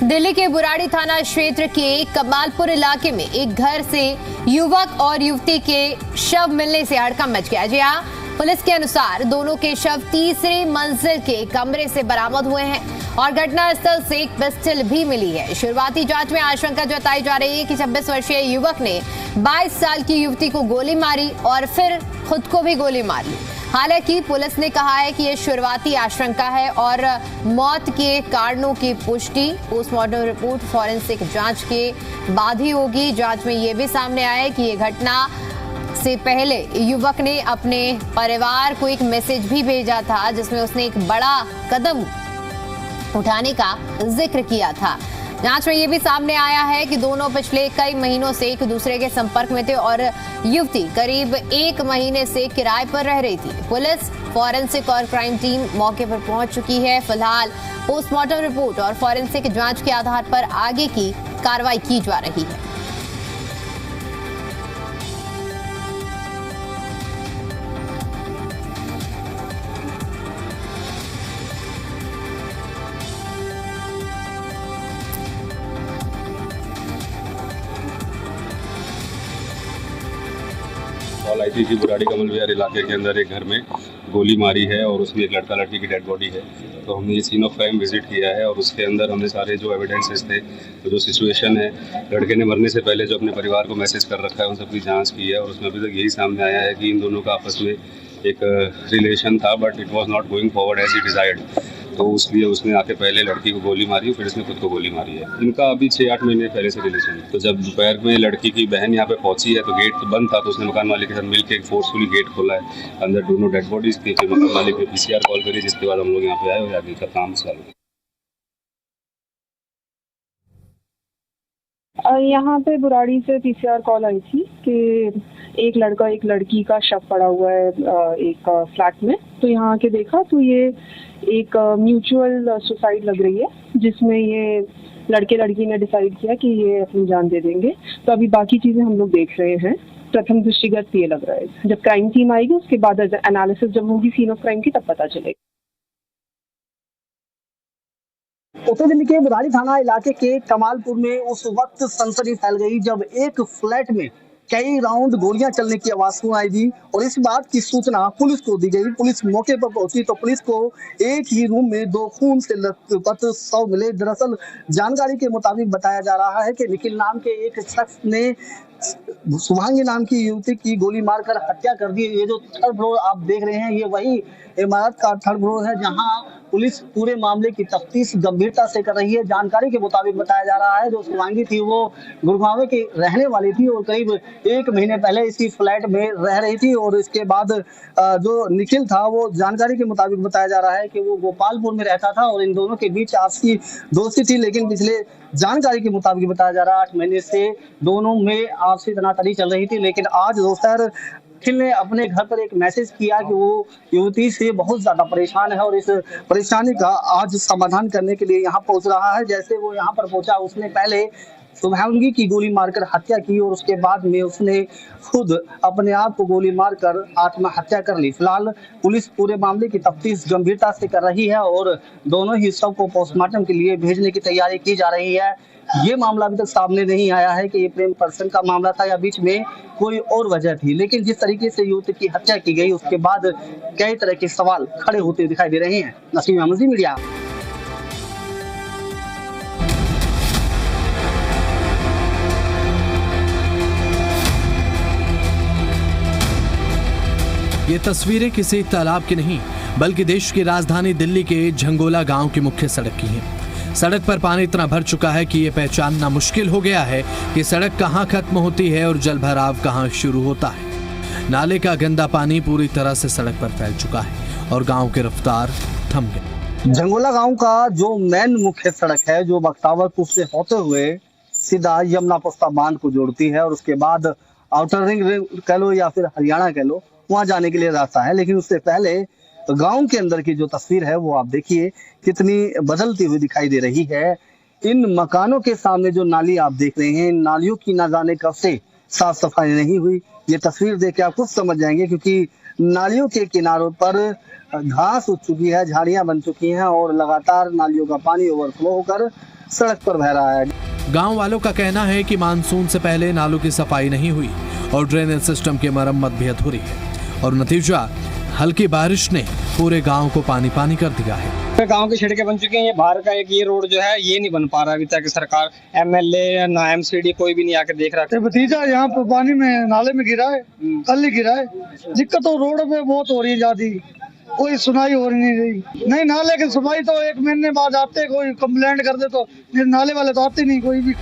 दिल्ली के बुराड़ी थाना क्षेत्र के कमालपुर इलाके में एक घर से युवक और युवती के शव मिलने से हड़कंप मच गया। जी हां, पुलिस के अनुसार दोनों के शव तीसरी मंजिल के कमरे से बरामद हुए हैं और घटनास्थल से एक पिस्टल भी मिली है। शुरुआती जांच में आशंका जताई जा रही है कि 26 वर्षीय युवक ने 22 साल की युवती को गोली मारी और फिर खुद को भी गोली मार ली। हालांकि पुलिस ने कहा है कि यह शुरुआती आशंका है और मौत के कारणों की पुष्टि पोस्टमार्टम रिपोर्ट फॉरेंसिक जांच के बाद ही होगी। जांच में यह भी सामने आया है कि यह घटना से पहले युवक ने अपने परिवार को एक मैसेज भी भेजा था जिसमें उसने एक बड़ा कदम उठाने का जिक्र किया था। जांच में यह भी सामने आया है कि दोनों पिछले कई महीनों से एक दूसरे के संपर्क में थे और युवती करीब 1 महीने से किराए पर रह रही थी। पुलिस, फॉरेंसिक और क्राइम टीम मौके पर पहुंच चुकी है। फिलहाल पोस्टमार्टम रिपोर्ट और फॉरेंसिक जांच के आधार पर आगे की कार्रवाई की जा रही है। कॉल आई थी कि बुराड़ी कमल विहार इलाके के अंदर एक घर में गोली मारी है और उसमें एक लड़का लड़की की डेड बॉडी है। तो हमने ये सीन ऑफ क्राइम विजिट किया है और उसके अंदर हमने सारे जो एविडेंसेस थे, तो जो सिचुएशन है, लड़के ने मरने से पहले जो अपने परिवार को मैसेज कर रखा है उन सबकी जांच की है और उसमें अभी तक यही सामने आया है कि इन दोनों का आपस में एक रिलेशन था, but it was not going forward as he desired. तो उसलिए उसने आके पहले लड़की को गोली मारी, फिर इसने खुद को गोली मारी है। इनका अभी 6-8 महीने पहले से रिलेशन है। तो जब दोपहर में लड़की की बहन यहाँ पे पहुंची है तो गेट बंद था, तो उसने मकान मालिक के साथ मिलकर फोर्सफुली गेट खोला है। अंदर दोनों डेड बॉडीज थी। फिर मकान मालिक ने PCR कॉल करी, जिसके बाद हम लोग यहाँ पे आए और आगे का काम चालू। यहाँ पे बुराड़ी से PCR कॉल आई थी कि एक लड़का एक लड़की का शव पड़ा हुआ है एक फ्लैट में। तो यहाँ आके देखा तो ये एक म्यूचुअल सुसाइड लग रही है, जिसमें ये लड़के लड़की ने डिसाइड किया कि ये अपनी जान दे देंगे। तो अभी बाकी चीजें हम लोग देख रहे हैं। प्रथम दृष्टिगत ये लग रहा है। जब क्राइम टीम आएगी उसके बाद एनालिसिस जब होगी सीन ऑफ क्राइम की, तब पता चलेगा। उत्तर दिल्ली के बुराड़ी थाना इलाके के कमालपुर में उस वक्त सनसनी फैल गई जब एक फ्लैट में कई राउंड गोलियां चलने की आवाज सुनाई दी और इस बात की सूचना पुलिस को दी गई। पुलिस मौके पर पहुंची तो पुलिस को एक ही रूम में 2 खून से लथपथ शव मिले। दरअसल जानकारी के मुताबिक बताया जा रहा है कि निखिल नाम के एक शख्स ने शुभांगी नाम की युवती की गोली मारकर हत्या कर दी। ये जो थर्ड फ्लोर आप देख रहे हैं, ये वही इमारत का थर्ड फ्लोर है जहां पुलिस पूरे मामले की तफ्तीश गंभीरता से कर रही है। जानकारी के मुताबिक बताया जा रहा है जो शुभांगी थी वो गुड़गांव की रहने वाली थी और करीब 1 महीने पहले इसी फ्लैट में रह रही थी। और इसके बाद जो निखिल था वो जानकारी के मुताबिक बताया जा रहा है कि वो गोपालपुर में रहता था और इन दोनों के बीच आपसी दोस्ती थी। लेकिन पिछले जानकारी के मुताबिक बताया जा रहा है 8 महीने से दोनों में आपसी तनातनी चल रही थी। लेकिन आज दोपहर निखिल ने अपने घर पर एक मैसेज किया कि वो युवती से बहुत ज्यादा परेशान है और इस परेशानी का आज समाधान करने के लिए यहाँ पहुंच रहा है। जैसे वो यहाँ पर पहुंचा, उसने पहले शुभांगी की गोली मारकर हत्या की और उसके बाद में उसने खुद अपने आप को गोली मारकर आत्महत्या कर ली। फिलहाल पुलिस पूरे मामले की तफ्तीश गंभीरता से कर रही है और दोनों ही शव को पोस्टमार्टम के लिए भेजने की तैयारी की जा रही है। ये मामला अभी तक सामने नहीं आया है कि ये प्रेम प्रसंग का मामला था या बीच में कोई और वजह थी। लेकिन जिस तरीके से युवती की हत्या की गई उसके बाद कई तरह के सवाल खड़े होते दिखाई दे रहे हैं। नसीम अहमद, मीडिया। ये तस्वीरें किसी तालाब की नहीं बल्कि देश की राजधानी दिल्ली के झंगोला गांव की मुख्य सड़क की हैं। सड़क पर पानी इतना भर चुका है कि ये पहचानना मुश्किल हो गया है कि सड़क कहां खत्म होती है और जलभराव कहां शुरू होता है। नाले का गंदा पानी पूरी तरह से सड़क पर फैल चुका है और गांव की रफ्तार थम गई। झंगोला गांव का जो मेन मुख्य सड़क है जो बख्तावरपुर से होते हुए सीधा यमुना पुस्ता बांध को जोड़ती है और उसके बाद आउटर रिंग कह लो या फिर हरियाणा कह लो, वहां जाने के लिए रास्ता है। लेकिन उससे पहले तो गांव के अंदर की जो तस्वीर है वो आप देखिए कितनी बदलती हुई दिखाई दे रही है। इन मकानों के सामने जो नाली आप देख रहे हैं, नालियों की ना जाने कब से साफ सफाई नहीं हुई। ये तस्वीर देख के आप खुद समझ जाएंगे क्योंकि नालियों के किनारों पर घास उग चुकी है, झाड़ियां बन चुकी हैं और लगातार नालियों का पानी ओवरफ्लो होकर सड़क पर बह रहा है। गांव वालों का कहना है कि मानसून से पहले नालों की सफाई नहीं हुई और ड्रेनेज सिस्टम की मरम्मत भी अधूरी है और नतीजा हल्की बारिश ने पूरे गांव को पानी पानी कर दिया है। गांव की सड़कें बन चुकी हैं, ये बाहर का एक ये रोड जो है ये नहीं बन पा रहा अभी तक। सरकार एमएलए या ना एमसीडी कोई भी नहीं आके देख रहा। भतीजा यहाँ पर पानी में नाले में गिरा है, कल ही गिरा है। दिक्कत तो रोड पे बहुत हो रही है ज्यादा, कोई सुनाई हो नहीं रही। नहीं नाले की सफाई तो 1 महीने बाद आते, कोई कंप्लेंट कर दे तो नाले वाले तो आते नहीं कोई भी।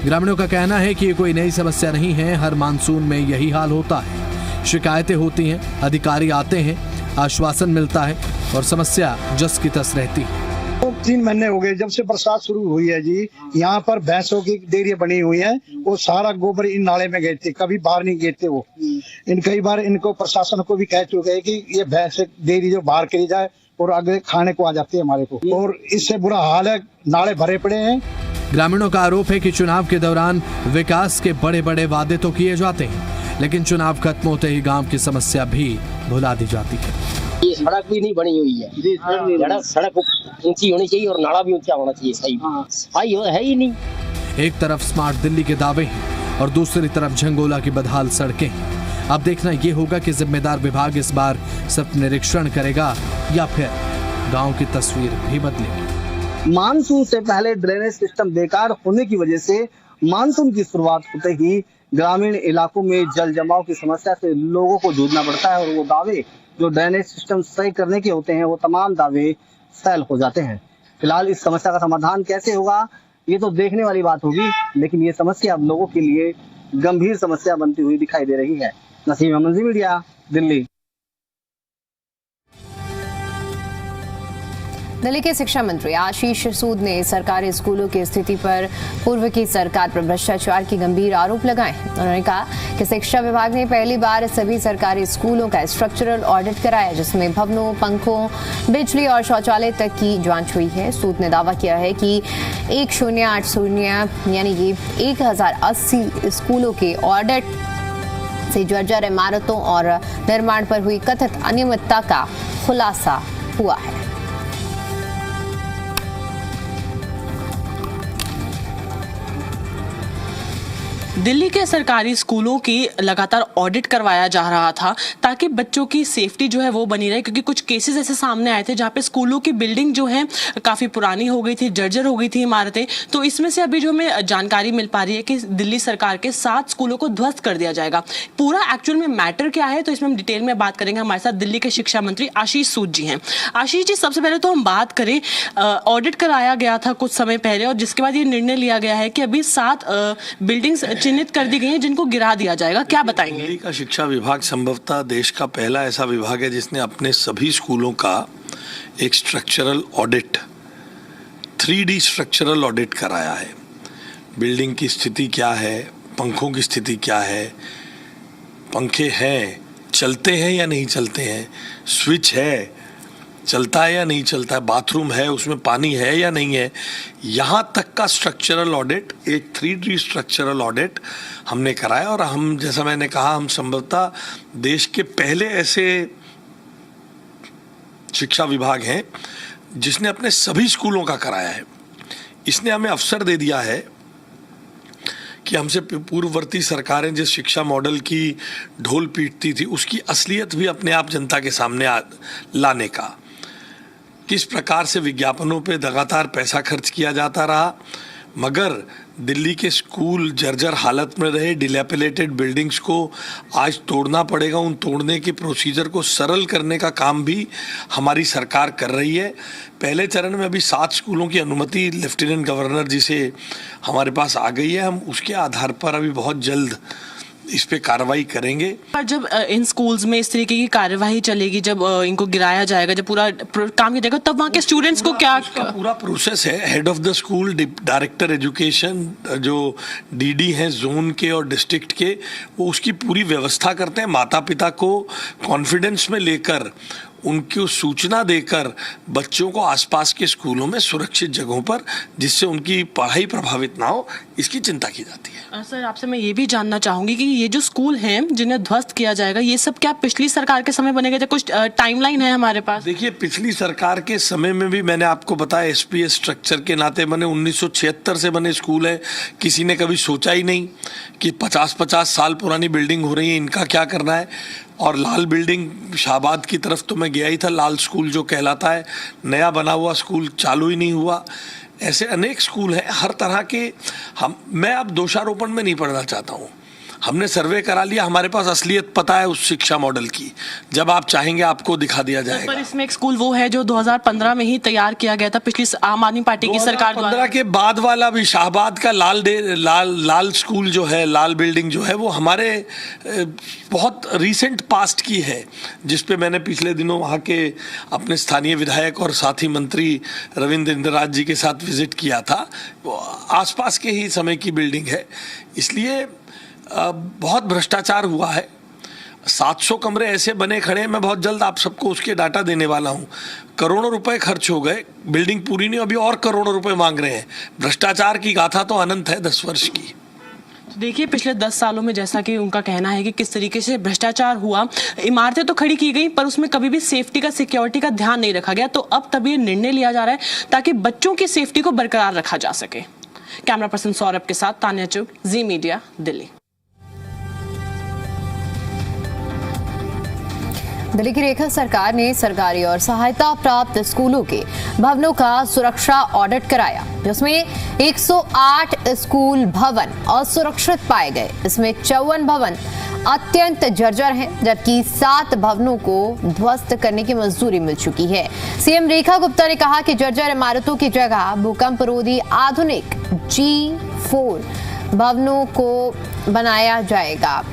ग्रामीणों का कहना है कि ये कोई नई समस्या नहीं है, हर मानसून में यही हाल होता है। शिकायतें होती हैं, अधिकारी आते हैं, आश्वासन मिलता है और समस्या जस की तस रहती है। 3 महीने हो गए जब से बरसात शुरू हुई है जी। यहाँ पर भैंसों की डेयरियां बनी हुई हैं, वो सारा गोबर इन नाले में गए थे, कभी बाहर नहीं गए थे वो। कई बार इनको प्रशासन को भी कह चुके हैं कि ये भैंस डेयरी जो बाहर करी जाए और आगे खाने को आ जाती है हमारे को, और इससे बुरा हाल है, नाले भरे पड़े हैं। ग्रामीणों का आरोप है कि चुनाव के दौरान विकास के बड़े बड़े वादे तो किए जाते हैं, लेकिन चुनाव खत्म होते ही गांव की समस्या भी भुला दी जाती है। ये सड़क भी नहीं बनी हुई है, सड़क ऊंची होनी चाहिए और नाला भी ऊंचा होना चाहिए। सही है ही नहीं। एक तरफ स्मार्ट दिल्ली के दावे हैं और दूसरी तरफ झंगोला की बदहाल सड़कें हैं। अब देखना ये होगा कि जिम्मेदार विभाग इस बार सिर्फ निरीक्षण करेगा या फिर गांव की तस्वीर भी बदलेगी। मानसून से पहले ड्रेनेज सिस्टम बेकार होने की वजह से मानसून की शुरुआत होते ही ग्रामीण इलाकों में जल जमाव की समस्या से लोगों को जूझना पड़ता है और वो दावे जो ड्रेनेज सिस्टम सही करने के होते हैं वो तमाम दावे फेल हो जाते हैं। फिलहाल इस समस्या का समाधान कैसे होगा ये तो देखने वाली बात होगी, लेकिन ये समस्या अब लोगों के लिए गंभीर समस्या बनती हुई दिखाई दे रही है। नसीम अहमद, मीडिया, दिल्ली। दिल्ली के शिक्षा मंत्री आशीष सूद ने सरकारी स्कूलों की स्थिति पर पूर्व की सरकार पर भ्रष्टाचार के गंभीर आरोप लगाए हैं। उन्होंने कहा कि शिक्षा विभाग ने पहली बार सभी सरकारी स्कूलों का स्ट्रक्चरल ऑडिट कराया, जिसमें भवनों, पंखों, बिजली और शौचालय तक की जांच हुई है। सूद ने दावा किया है कि 1080 यानी कि 1080 स्कूलों के ऑडिट से जर्जर इमारतों और निर्माण पर हुई कथित अनियमितता का खुलासा हुआ है। दिल्ली के सरकारी स्कूलों की लगातार ऑडिट करवाया जा रहा था ताकि बच्चों की सेफ्टी जो है वो बनी रहे, क्योंकि कुछ केसेस ऐसे सामने आए थे जहाँ पे स्कूलों की बिल्डिंग जो है काफ़ी पुरानी हो गई थी, जर्जर हो गई थी इमारतें। तो इसमें से अभी जो हमें जानकारी मिल पा रही है कि दिल्ली सरकार के 7 स्कूलों को ध्वस्त कर दिया जाएगा। पूरा एक्चुअल में मैटर क्या है तो इसमें हम डिटेल में बात करेंगे। हमारे साथ दिल्ली के शिक्षा मंत्री आशीष सूद जी हैं। आशीष जी, सबसे पहले तो हम बात करें, ऑडिट कराया गया था कुछ समय पहले और जिसके बाद ये निर्णय लिया गया है कि अभी 7 बिल्डिंग्स चिन्हित कर दी गई हैं जिनको गिरा दिया जाएगा, क्या बताएंगे? दिल्ली का शिक्षा विभाग संभवतः देश का पहला ऐसा विभाग है जिसने अपने सभी स्कूलों का एक structural audit, 3D structural audit कराया है। बिल्डिंग की स्थिति क्या है, पंखों की स्थिति क्या है, पंखे हैं, चलते हैं या नहीं चलते हैं, स्विच है, चलता है या नहीं चलता है, बाथरूम है, उसमें पानी है या नहीं है, यहाँ तक का स्ट्रक्चरल ऑडिट, एक 3D स्ट्रक्चरल ऑडिट हमने कराया। और हम, जैसा मैंने कहा, हम संभवतः देश के पहले ऐसे शिक्षा विभाग हैं जिसने अपने सभी स्कूलों का कराया है। इसने हमें अवसर दे दिया है कि हमसे पूर्ववर्ती सरकारें जिस शिक्षा मॉडल की ढोल पीटती थी उसकी असलियत भी अपने आप जनता के सामने लाने का। किस प्रकार से विज्ञापनों पे लगातार पैसा खर्च किया जाता रहा, मगर दिल्ली के स्कूल जर्जर हालत में रहे, डिलैपिलेटेड बिल्डिंग्स को आज तोड़ना पड़ेगा। उन तोड़ने के प्रोसीजर को सरल करने का काम भी हमारी सरकार कर रही है। पहले चरण में अभी 7 स्कूलों की अनुमति लेफ्टिनेंट गवर्नर जी से हमारे पास आ गई है। हम उसके आधार पर अभी बहुत जल्द इस पे कार्रवाई करेंगे। पर जब इन स्कूल्स में इस तरीके की कार्यवाही चलेगी, जब इनको गिराया जाएगा, जब पूरा काम किया जाएगा, तब वहाँ के स्टूडेंट्स को क्या पूरा प्रोसेस है। Head of the school, director education, जो डीडी हैं जोन के और डिस्ट्रिक्ट के, वो उसकी पूरी व्यवस्था करते हैं। माता पिता को कॉन्फिडेंस में लेकर उनको सूचना देकर बच्चों को आसपास के स्कूलों में सुरक्षित जगहों पर, जिससे उनकी पढ़ाई प्रभावित ना हो, इसकी चिंता की जाती है। सर, आपसे मैं ये भी जानना चाहूंगी कि ये जो स्कूल हैं जिन्हें ध्वस्त किया जाएगा, ये सब क्या पिछली सरकार के समय बने गए थे? कुछ टाइमलाइन है हमारे पास? देखिए, पिछली सरकार के समय में भी मैंने आपको बताया एसपीएस स्ट्रक्चर के नाते बने 1976 से बने स्कूल है। किसी ने कभी सोचा ही नहीं कि 50-50 साल पुरानी बिल्डिंग हो रही है, इनका क्या करना है। और लाल बिल्डिंग शाहबाद की तरफ तो मैं गया ही था, लाल स्कूल जो कहलाता है, नया बना हुआ स्कूल चालू ही नहीं हुआ। ऐसे अनेक स्कूल हैं हर तरह के। मैं अब दोषारोपण में नहीं पड़ना चाहता हूँ। हमने सर्वे करा लिया, हमारे पास असलियत पता है उस शिक्षा मॉडल की। जब आप चाहेंगे आपको दिखा दिया जाएगा। पर इसमें एक स्कूल वो है जो 2015 में ही तैयार किया गया था पिछली आम आदमी पार्टी की सरकार द्वारा। 2015 के बाद वाला भी शाहबाद का लाल स्कूल जो है, लाल बिल्डिंग जो है, वो हमारे बहुत रीसेंट पास्ट की है, जिसपे मैंने पिछले दिनों वहाँ के अपने स्थानीय विधायक और साथी मंत्री रविंद्र इंद्रराज जी के साथ विजिट किया था। वो आसपास के ही समय की बिल्डिंग है। इसलिए बहुत भ्रष्टाचार हुआ है। 700 कमरे ऐसे बने खड़े हैं, मैं बहुत जल्द आप सबको उसके डाटा देने वाला हूँ। करोड़ों रुपए खर्च हो गए, बिल्डिंग पूरी नहीं, अभी और करोड़ों रुपए मांग रहे हैं। भ्रष्टाचार की गाथा तो अनंत है 10 वर्ष की। देखिए, पिछले 10 सालों में जैसा कि उनका कहना है कि किस तरीके से भ्रष्टाचार हुआ, इमारतें तो खड़ी की गई पर उसमें कभी भी सेफ्टी का, सिक्योरिटी का ध्यान नहीं रखा गया। तो अब तब ये निर्णय लिया जा रहा है ताकि बच्चों की सेफ्टी को बरकरार रखा जा सके। कैमरा पर्सन सौरभ के साथ तान्या चुग, जी मीडिया, दिल्ली। दिल्ली की रेखा सरकार ने सरकारी और सहायता प्राप्त स्कूलों के भवनों का सुरक्षा ऑडिट कराया, जिसमें 108 स्कूल भवन असुरक्षित पाए गए। इसमें 54 भवन अत्यंत जर्जर हैं, जबकि 7 भवनों को ध्वस्त करने की मंजूरी मिल चुकी है। सीएम रेखा गुप्ता ने कहा कि जर्जर इमारतों की जगह भूकंपरोधी आधुनिक G4 भवनों को बनाया जाएगा।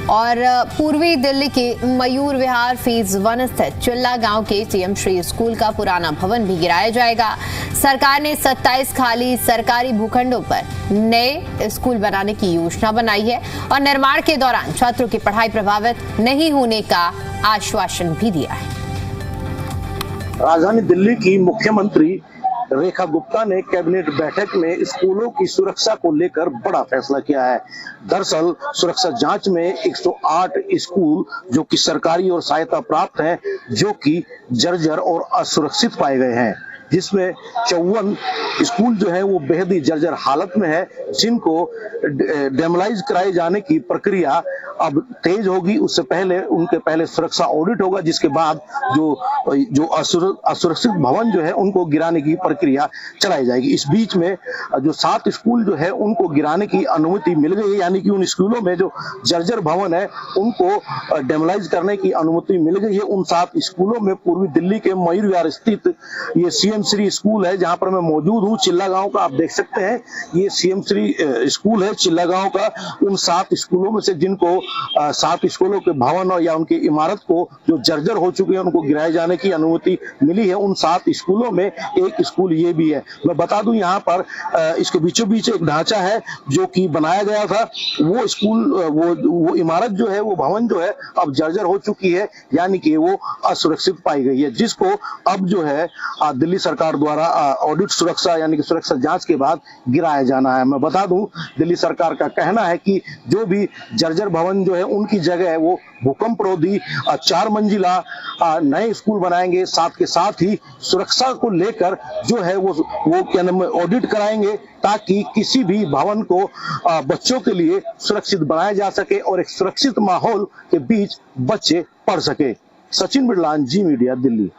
और पूर्वी दिल्ली के मयूर विहार फेज 1 स्थित चिल्ला गांव के सीएम श्री स्कूल का पुराना भवन भी गिराया जाएगा। सरकार ने 27 खाली सरकारी भूखंडों पर नए स्कूल बनाने की योजना बनाई है और निर्माण के दौरान छात्रों की पढ़ाई प्रभावित नहीं होने का आश्वासन भी दिया है। राजधानी दिल्ली की मुख्यमंत्री रेखा गुप्ता ने कैबिनेट बैठक में स्कूलों की सुरक्षा को लेकर बड़ा फैसला किया है। दरअसल सुरक्षा जांच में 108 स्कूल जो कि सरकारी और सहायता प्राप्त हैं, जो कि जर्जर और असुरक्षित पाए गए हैं, जिसमें 54 स्कूल जो है वो बेहद ही जर्जर हालत में है, जिनको डेमोलाइज कराए जाने की प्रक्रिया अब तेज होगी। उससे पहले उनके पहले सुरक्षा ऑडिट होगा, जिसके बाद जो असुरक्षित भवन जो है उनको गिराने की प्रक्रिया चलाई जाएगी। इस बीच में जो 7 स्कूल जो है उनको गिराने की अनुमति मिल गई है, यानी कि उन स्कूलों में जो जर्जर भवन है उनको डेमोलाइज करने की अनुमति मिल गई है। उन 7 स्कूलों में पूर्वी दिल्ली के मयूर विहार स्थित ये सीएम श्री स्कूल है, जहां पर मैं मौजूद हूँ। चिल्ला गांव का आप देख सकते हैं, ये सीएम श्री स्कूल है चिल्ला गांव का। उन 7 स्कूलों में से जिनको 7 स्कूलों के भवन या उनकी इमारत को जो जर्जर हो चुके हैं उनको गिराए जाने की अनुमति मिली है। उन 7 स्कूलों में एक स्कूल ये भी है। मैं बता दूं, यहाँ पर इसके बीचों बीच एक ढांचा है जो कि बनाया गया था। वो स्कूल वो इमारत जो है, वो भवन जो है अब जर्जर हो चुकी है, यानी कि वो असुरक्षित पाई गई है, जिसको अब जो है दिल्ली सरकार द्वारा ऑडिट सुरक्षा यानी कि सुरक्षा जांच के बाद गिराया जाना है। मैं बता दूं, दिल्ली सरकार का कहना है कि जो भी जर्जर भवन जो है उनकी जगह वो भूकंपरोधी 4 मंजिला नए स्कूल बनाएंगे। साथ के साथ ही सुरक्षा को लेकर जो है वो क्या नाम ऑडिट कराएंगे, ताकि किसी भी भवन को बच्चों के लिए सुरक्षित बनाया जा सके और एक सुरक्षित माहौल के बीच बच्चे पढ़ सके। सचिन बिरला, जी मीडिया, दिल्ली।